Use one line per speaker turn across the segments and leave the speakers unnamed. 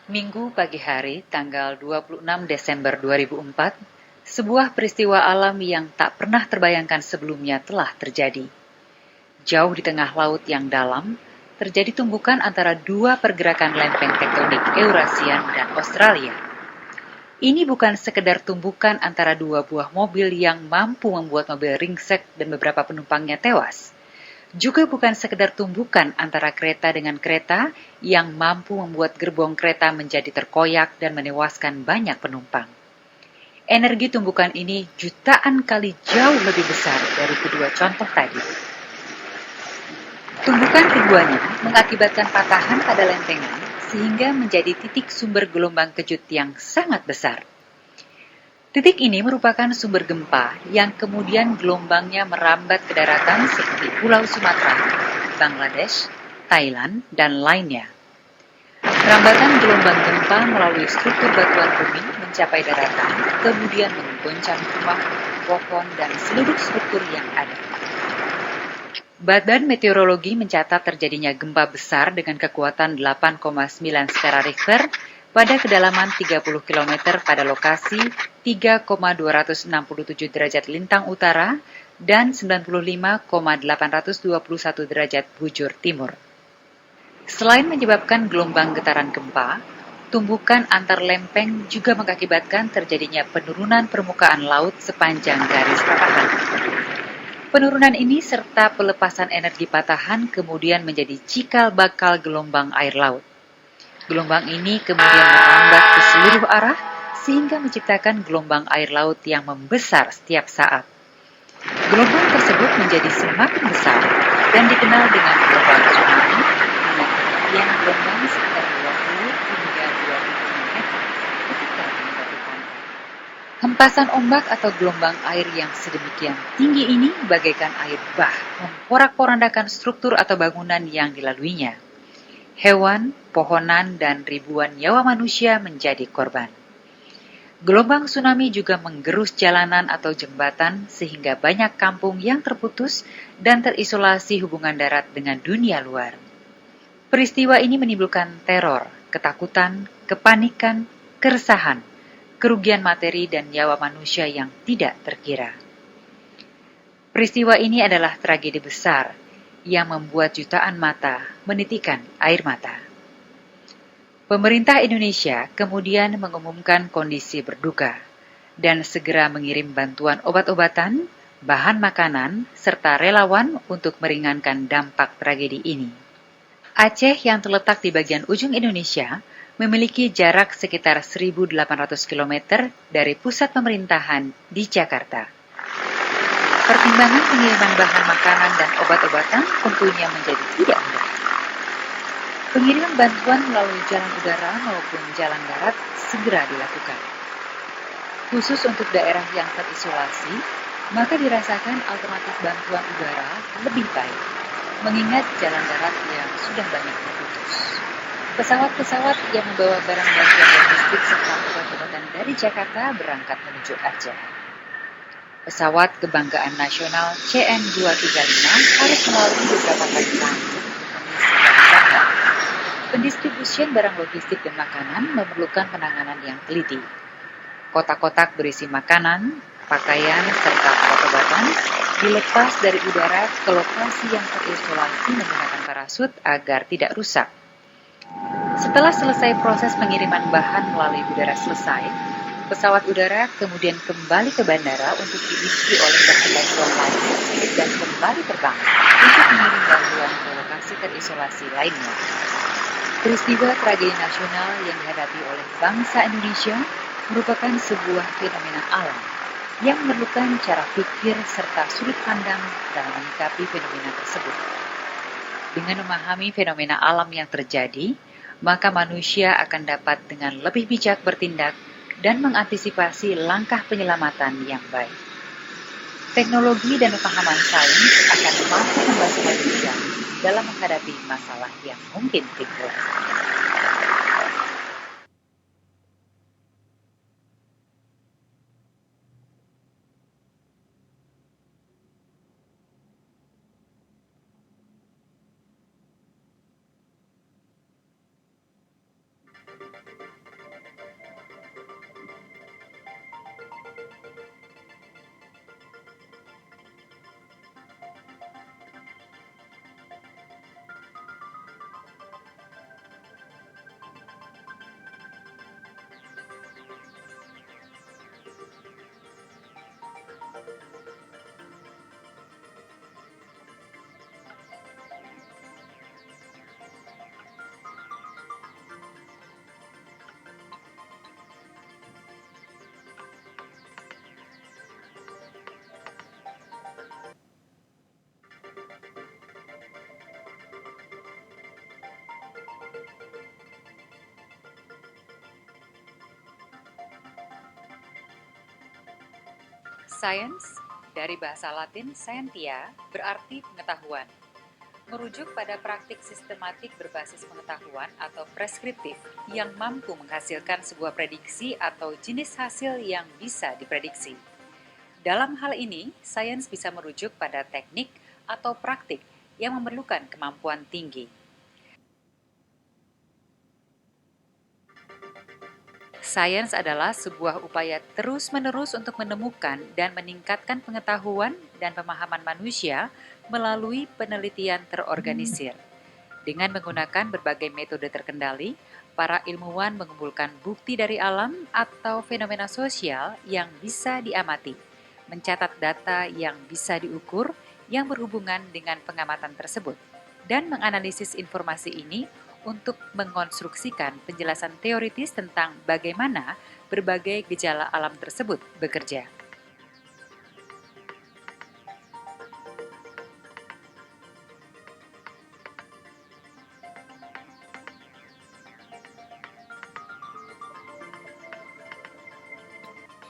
Minggu pagi hari, tanggal 26 Desember 2004, sebuah peristiwa alam yang tak pernah terbayangkan sebelumnya telah terjadi. Jauh di tengah laut yang dalam, terjadi tumbukan antara dua pergerakan lempeng tektonik Eurasian dan Australia. Ini bukan sekedar tumbukan antara dua buah mobil yang mampu membuat mobil ringsek dan beberapa penumpangnya tewas. Juga bukan sekedar tumbukan antara kereta dengan kereta yang mampu membuat gerbong kereta menjadi terkoyak dan menewaskan banyak penumpang. Energi tumbukan ini jutaan kali jauh lebih besar dari kedua contoh tadi. Tumbukan keduanya mengakibatkan patahan pada lempengan sehingga menjadi titik sumber gelombang kejut yang sangat besar. Titik ini merupakan sumber gempa yang kemudian gelombangnya merambat ke daratan seperti Pulau Sumatera, Bangladesh, Thailand, dan lainnya. Rambatan gelombang gempa melalui struktur batuan bumi mencapai daratan, kemudian menggoncang rumah, pohon, dan seluruh struktur yang ada. Badan Meteorologi mencatat terjadinya gempa besar dengan kekuatan 8,9 skala Richter pada kedalaman 30 km pada lokasi 3,267 derajat lintang utara dan 95,821 derajat bujur timur. Selain menyebabkan gelombang getaran gempa, tumbukan antar lempeng juga mengakibatkan terjadinya penurunan permukaan laut sepanjang garis patahan. Penurunan ini serta pelepasan energi patahan kemudian menjadi cikal bakal gelombang air laut. Gelombang ini kemudian merambat ke seluruh arah sehingga menciptakan gelombang air laut yang membesar setiap saat. Gelombang tersebut menjadi semakin besar dan dikenal dengan gelombang tsunami dengan ketinggian gelombang sekitar 20 hingga 25 meter ketika mendekati pantai. Hempasan ombak atau gelombang air yang sedemikian tinggi ini bagaikan air bah memporak-porandakan struktur atau bangunan yang dilaluinya. Hewan, pohonan, dan ribuan nyawa manusia menjadi korban. Gelombang tsunami juga menggerus jalanan atau jembatan sehingga banyak kampung yang terputus dan terisolasi hubungan darat dengan dunia luar. Peristiwa ini menimbulkan teror, ketakutan, kepanikan, keresahan, kerugian materi dan nyawa manusia yang tidak terkira. Peristiwa ini adalah tragedi besar yang membuat jutaan mata menitikan air mata. Pemerintah Indonesia kemudian mengumumkan kondisi berduka dan segera mengirim bantuan obat-obatan, bahan makanan, serta relawan untuk meringankan dampak tragedi ini. Aceh yang terletak di bagian ujung Indonesia memiliki jarak sekitar 1.800 km dari pusat pemerintahan di Jakarta. Pertimbangan pengiriman bahan makanan dan obat-obatan tentunya menjadi tidak mudah. Pengiriman bantuan melalui jalan udara maupun jalan darat segera dilakukan. Khusus untuk daerah yang terisolasi, maka dirasakan alternatif bantuan udara lebih baik, mengingat jalan darat yang sudah banyak terputus. Pesawat-pesawat yang membawa barang bantuan logistik serta obat-obatan dari Jakarta berangkat menuju Aceh. Pesawat kebanggaan nasional CN235 harus melalui beberapa kali transit untuk mengisi bahan bakar. Pendistribusian barang logistik dan makanan memerlukan penanganan yang teliti. Kotak-kotak berisi makanan, pakaian, serta obat-obatan dilepas dari udara ke lokasi yang terisolasi menggunakan parasut agar tidak rusak. Setelah selesai proses pengiriman bahan melalui udara selesai, pesawat udara kemudian kembali ke bandara untuk diisi oleh bahan bantuan lain dan kembali terbang untuk mengirim bantuan ke lokasi terisolasi lainnya. Peristiwa tragedi nasional yang dihadapi oleh bangsa Indonesia merupakan sebuah fenomena alam yang memerlukan cara pikir serta sudut pandang dalam menyikapi fenomena tersebut. Dengan memahami fenomena alam yang terjadi, maka manusia akan dapat dengan lebih bijak bertindak dan mengantisipasi langkah penyelamatan yang baik. Teknologi dan pemahaman sains akan mampu membantu manusia dalam menghadapi masalah yang mungkin timbul. Science, dari bahasa Latin scientia, berarti pengetahuan. Merujuk pada praktik sistematik berbasis pengetahuan atau preskriptif yang mampu menghasilkan sebuah prediksi atau jenis hasil yang bisa diprediksi. Dalam hal ini, sains bisa merujuk pada teknik atau praktik yang memerlukan kemampuan tinggi. Sains adalah sebuah upaya terus-menerus untuk menemukan dan meningkatkan pengetahuan dan pemahaman manusia melalui penelitian terorganisir. Dengan menggunakan berbagai metode terkendali, para ilmuwan mengumpulkan bukti dari alam atau fenomena sosial yang bisa diamati, mencatat data yang bisa diukur yang berhubungan dengan pengamatan tersebut, dan menganalisis informasi ini untuk mengonstruksikan penjelasan teoritis tentang bagaimana berbagai gejala alam tersebut bekerja.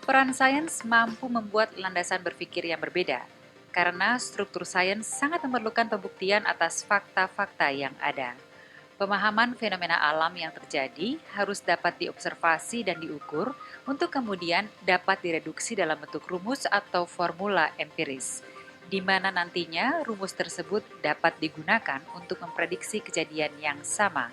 Peran sains mampu membuat landasan berpikir yang berbeda, karena struktur sains sangat memerlukan pembuktian atas fakta-fakta yang ada. Pemahaman fenomena alam yang terjadi harus dapat diobservasi dan diukur untuk kemudian dapat direduksi dalam bentuk rumus atau formula empiris, di mana nantinya rumus tersebut dapat digunakan untuk memprediksi kejadian yang sama.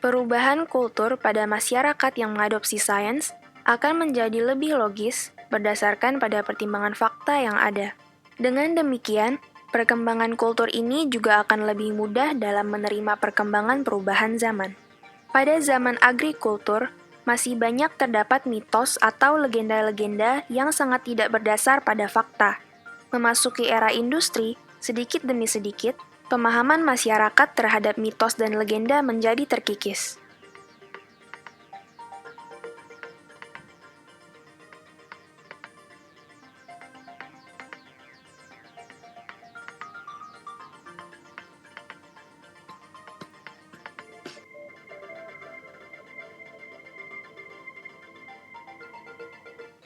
Perubahan kultur pada masyarakat yang mengadopsi sains akan menjadi lebih logis berdasarkan pada pertimbangan fakta yang ada. Dengan demikian, perkembangan kultur ini juga akan lebih mudah dalam menerima perkembangan perubahan zaman. Pada zaman agrikultur, masih banyak terdapat mitos atau legenda-legenda yang sangat tidak berdasar pada fakta. Memasuki era industri, sedikit demi sedikit, pemahaman masyarakat terhadap mitos dan legenda menjadi terkikis.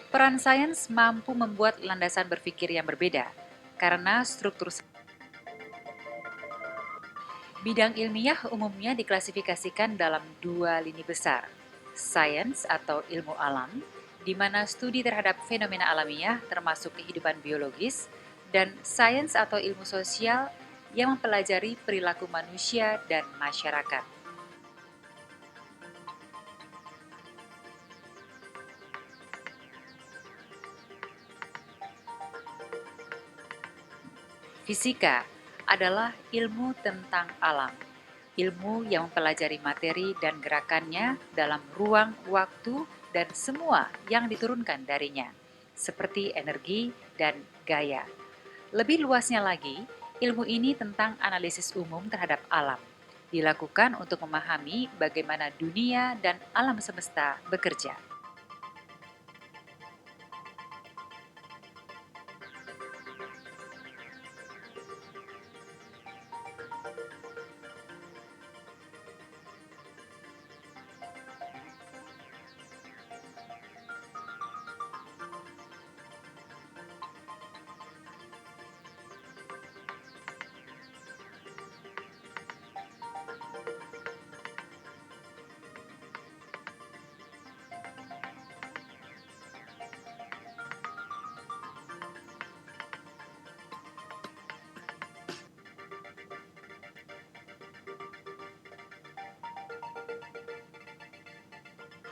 Peran sains mampu membuat landasan berpikir yang berbeda, karena struktur bidang ilmiah umumnya diklasifikasikan dalam dua lini besar, sains atau ilmu alam, di mana studi terhadap fenomena alamiah termasuk kehidupan biologis, dan sains atau ilmu sosial yang mempelajari perilaku manusia dan masyarakat. Fisika adalah ilmu tentang alam, ilmu yang mempelajari materi dan gerakannya dalam ruang, waktu, dan semua yang diturunkan darinya, seperti energi dan gaya. Lebih luasnya lagi, ilmu ini tentang analisis umum terhadap alam, dilakukan untuk memahami bagaimana dunia dan alam semesta bekerja.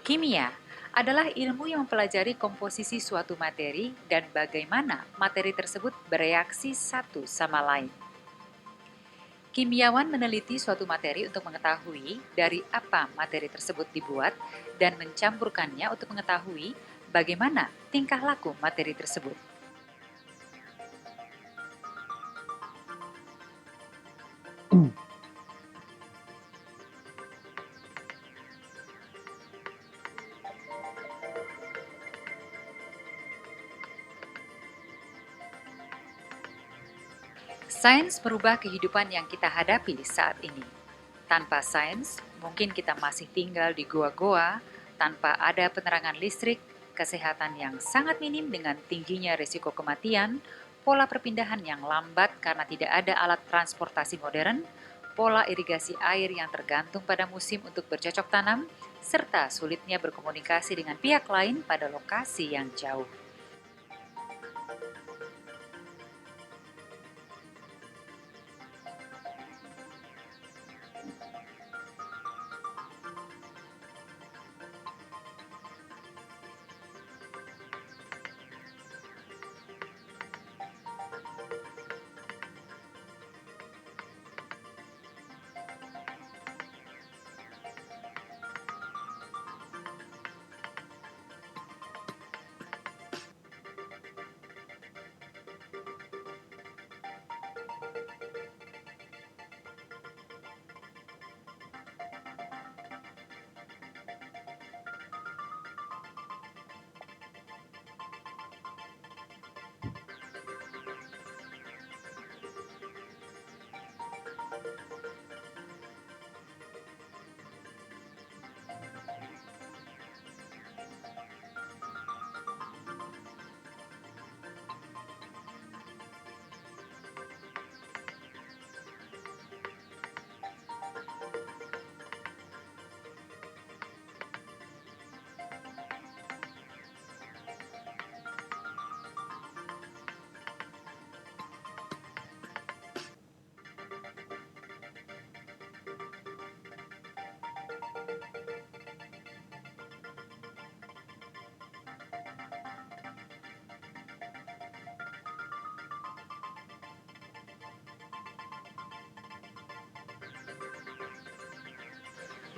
Kimia adalah ilmu yang mempelajari komposisi suatu materi dan bagaimana materi tersebut bereaksi satu sama lain. Kimiawan meneliti suatu materi untuk mengetahui dari apa materi tersebut dibuat dan mencampurkannya untuk mengetahui bagaimana tingkah laku materi tersebut. Sains merubah kehidupan yang kita hadapi saat ini. Tanpa sains, mungkin kita masih tinggal di goa-goa, tanpa ada penerangan listrik, kesehatan yang sangat minim dengan tingginya risiko kematian, pola perpindahan yang lambat karena tidak ada alat transportasi modern, pola irigasi air yang tergantung pada musim untuk bercocok tanam, serta sulitnya berkomunikasi dengan pihak lain pada lokasi yang jauh.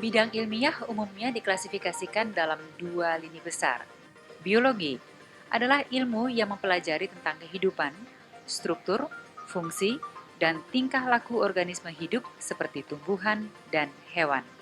Bidang ilmiah umumnya diklasifikasikan dalam dua lini besar. Biologi adalah ilmu yang mempelajari tentang kehidupan, struktur, fungsi, dan tingkah laku organisme hidup seperti tumbuhan dan hewan.